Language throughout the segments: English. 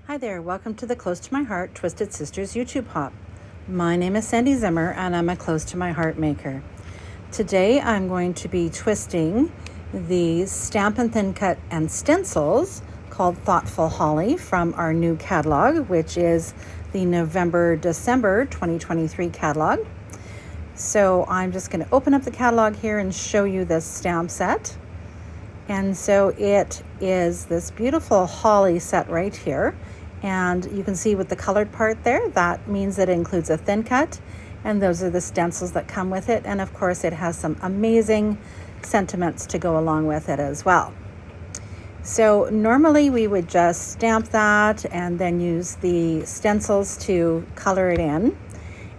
Hi there, welcome to the Close to My Heart Twisted Sisters YouTube Hop. My name is Sandy Zimmer and I'm a Close to My Heart maker. Today I'm going to be twisting the Stampin' Thin Cut and stencils called Thoughtful Holly from our new catalog, which is the November-December 2023 catalog. So I'm just going to open up the catalog here and show you this stamp set. And so it is this beautiful holly set right here. And you can see with the colored part there, that means that it includes a thin cut. And those are the stencils that come with it. And of course, it has some amazing sentiments to go along with it as well. So normally we would just stamp that and then use the stencils to color it in.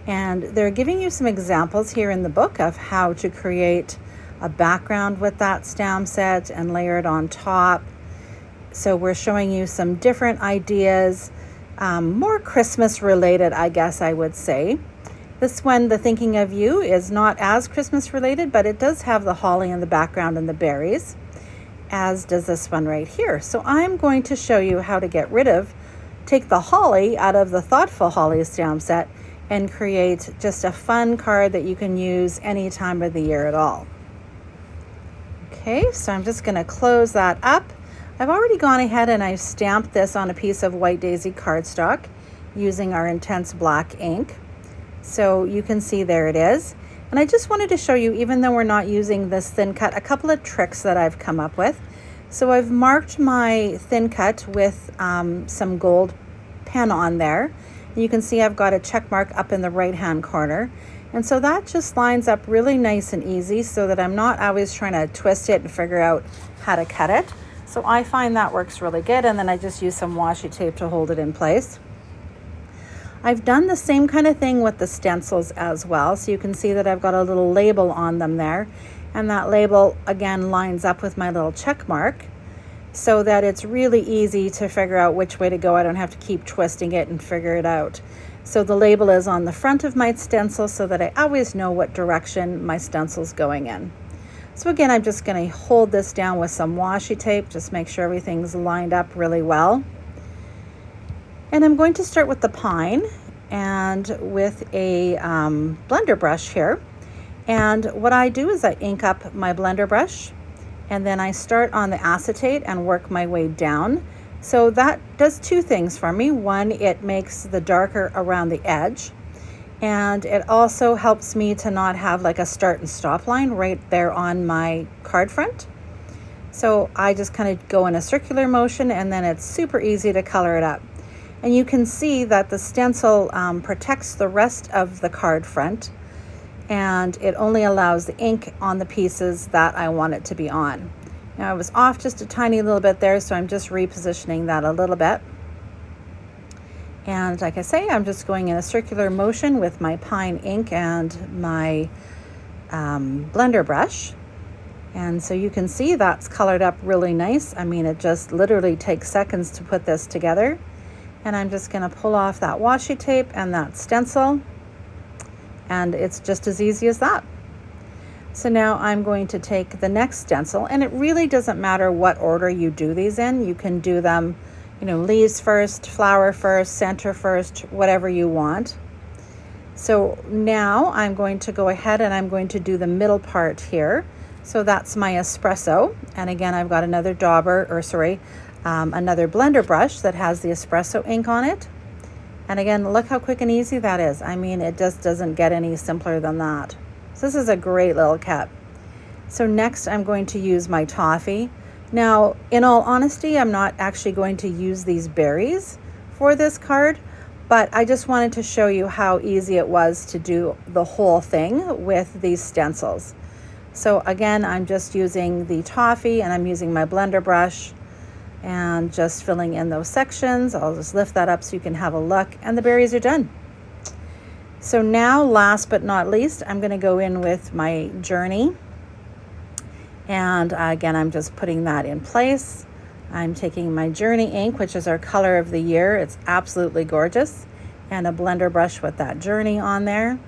And they're giving you some examples here in the book of how to create a background with that stamp set and layer it on top. So we're showing you some different ideas, more Christmas related, I guess I would say. This one, the Thinking of You, is not as Christmas related, but it does have the holly in the background and the berries, as does this one right here. So I'm going to show you how to take the holly out of the Thoughtful Holly stamp set and create just a fun card that you can use any time of the year at all. Okay, so I'm just going to close that up. I've already gone ahead and I've stamped this on a piece of White Daisy cardstock using our intense black ink. So you can see there it is. And I just wanted to show you, even though we're not using this thin cut, a couple of tricks that I've come up with. So I've marked my thin cut with some gold pen on there. And you can see I've got a check mark up in the right-hand corner. And so that just lines up really nice and easy so that I'm not always trying to twist it and figure out how to cut it. So I find that works really good. And then I just use some washi tape to hold it in place. I've done the same kind of thing with the stencils as well. So you can see that I've got a little label on them there. And that label again lines up with my little check mark so that it's really easy to figure out which way to go. I don't have to keep twisting it and figure it out. So the label is on the front of my stencil so that I always know what direction my stencil's going in. So again, I'm just going to hold this down with some washi tape, just make sure everything's lined up really well. And I'm going to start with the pine and with a blender brush here. And what I do is I ink up my blender brush and then I start on the acetate and work my way down. So that does two things for me. One, it makes the darker around the edge. And it also helps me to not have like a start and stop line right there on my card front. So I just kind of go in a circular motion and then it's super easy to color it up. And you can see that the stencil protects the rest of the card front and it only allows the ink on the pieces that I want it to be on. Now I was off just a tiny little bit there, so I'm just repositioning that a little bit. And like I say, I'm just going in a circular motion with my pine ink and my blender brush. And so you can see that's colored up really nice. I mean, it just literally takes seconds to put this together. And I'm just gonna pull off that washi tape and that stencil. And it's just as easy as that. So now I'm going to take the next stencil, and it really doesn't matter what order you do these in. You can do them, leaves first, flower first, center first, whatever you want. So now I'm going to go ahead and I'm going to do the middle part here. So that's my espresso. And again, I've got another another blender brush that has the espresso ink on it. And again, look how quick and easy that is. I mean, it just doesn't get any simpler than that. So this is a great little cut. So next I'm going to use my toffee. Now, in all honesty, I'm not actually going to use these berries for this card, but I just wanted to show you how easy it was to do the whole thing with these stencils. So again, I'm just using the toffee and I'm using my blender brush and just filling in those sections. I'll just lift that up so you can have a look, and the berries are done. So now, last but not least, I'm going to go in with my Journey. And again, I'm just putting that in place. I'm taking my Journey ink, which is our color of the year. It's absolutely gorgeous. And a blender brush with that Journey on there.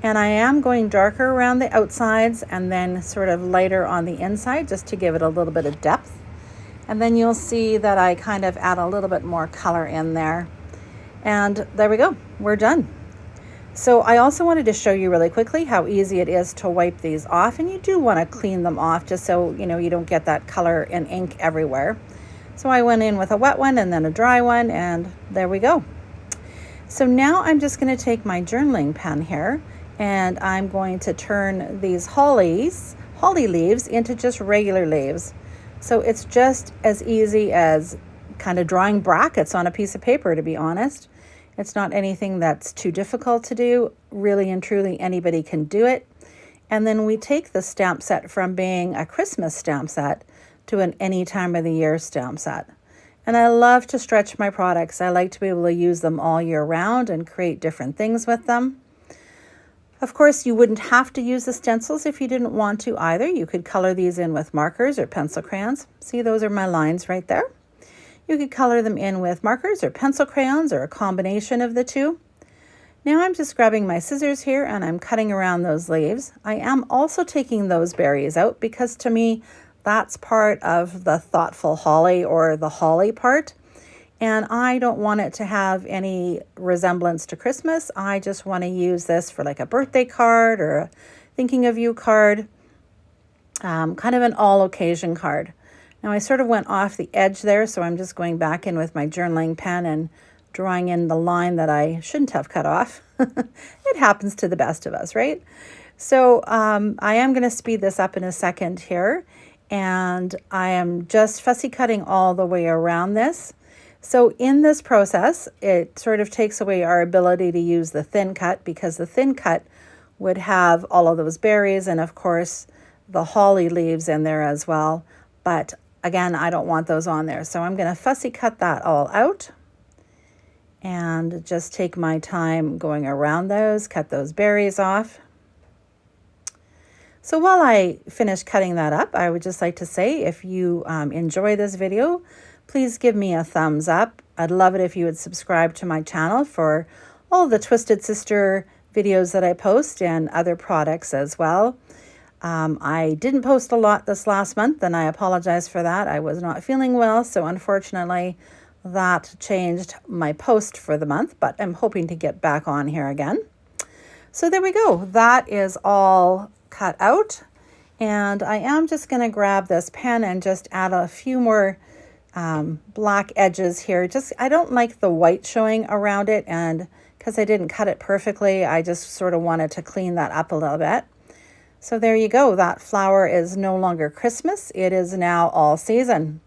And I am going darker around the outsides and then sort of lighter on the inside just to give it a little bit of depth. And then you'll see that I kind of add a little bit more color in there. And there we go, we're done. So I also wanted to show you really quickly how easy it is to wipe these off, and you do want to clean them off just so you don't get that color and ink everywhere. So I went in with a wet one and then a dry one, and there we go. So now I'm just going to take my journaling pen here, and I'm going to turn these holly leaves into just regular leaves. So it's just as easy as kind of drawing brackets on a piece of paper, to be honest. It's not anything that's too difficult to do. Really and truly, anybody can do it. And then we take the stamp set from being a Christmas stamp set to an any time of the year stamp set. And I love to stretch my products. I like to be able to use them all year round and create different things with them. Of course, you wouldn't have to use the stencils if you didn't want to either. You could color these in with markers or pencil crayons. See, those are my lines right there. You could color them in with markers or pencil crayons or a combination of the two. Now I'm just grabbing my scissors here and I'm cutting around those leaves. I am also taking those berries out because to me, that's part of the thoughtful holly or the holly part. And I don't want it to have any resemblance to Christmas. I just want to use this for like a birthday card or a thinking of you card, kind of an all occasion card. Now I sort of went off the edge there, so I'm just going back in with my journaling pen and drawing in the line that I shouldn't have cut off. It happens to the best of us, right? So I am going to speed this up in a second here, and I am just fussy cutting all the way around this. So in this process, it sort of takes away our ability to use the thin cut, because the thin cut would have all of those berries and of course the holly leaves in there as well. But again, I don't want those on there. So I'm going to fussy cut that all out and just take my time going around those, cut those berries off. So while I finish cutting that up, I would just like to say, if you enjoy this video, please give me a thumbs up. I'd love it if you would subscribe to my channel for all the Twisted Sister videos that I post and other products as well. I didn't post a lot this last month, and I apologize for that. I was not feeling well, so unfortunately that changed my post for the month, but I'm hoping to get back on here again. So there we go. That is all cut out, and I am just going to grab this pen and just add a few more black edges here. I don't like the white showing around it, and because I didn't cut it perfectly, I just sort of wanted to clean that up a little bit. So there you go. That flower is no longer Christmas. It is now all season.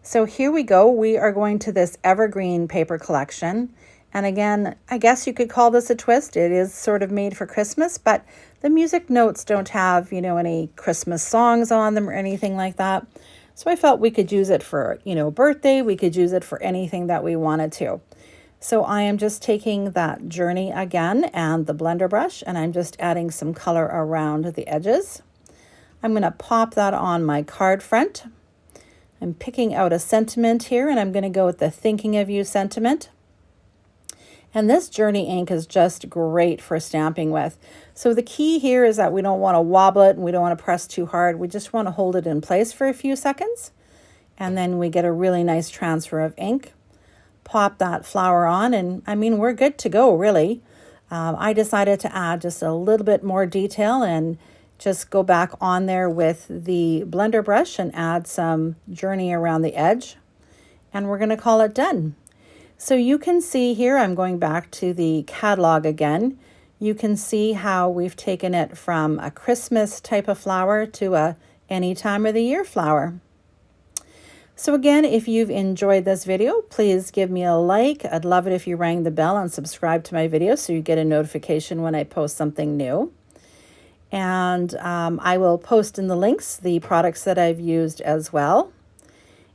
So here we go. We are going to this evergreen paper collection. And again, I guess you could call this a twist. It is sort of made for Christmas, but the music notes don't have, any Christmas songs on them or anything like that. So I felt we could use it for, birthday. We could use it for anything that we wanted to. So I am just taking that Journey again and the blender brush, and I'm just adding some color around the edges. I'm going to pop that on my card front. I'm picking out a sentiment here, and I'm going to go with the Thinking of You sentiment. And this Journey ink is just great for stamping with. So the key here is that we don't want to wobble it and we don't want to press too hard. We just want to hold it in place for a few seconds. And then we get a really nice transfer of ink. Pop that flower on, and we're good to go, really. I decided to add just a little bit more detail and just go back on there with the blender brush and add some Journey around the edge. And we're going to call it done. So you can see here, I'm going back to the catalog again. You can see how we've taken it from a Christmas type of flower to a any time of the year flower. So again, if you've enjoyed this video, please give me a like. I'd love it if you rang the bell and subscribe to my videos so you get a notification when I post something new. And I will post in the links the products that I've used as well.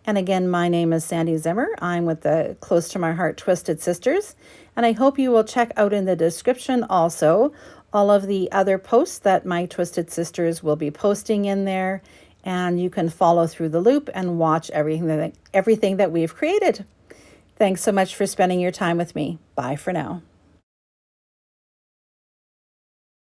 And again, my name is Sandy Zimmer. I'm with the Close to My Heart Twisted Sisters. And I hope you will check out in the description also all of the other posts that my Twisted Sisters will be posting in there. And you can follow through the loop and watch everything that we've created. Thanks so much for spending your time with me. Bye for now.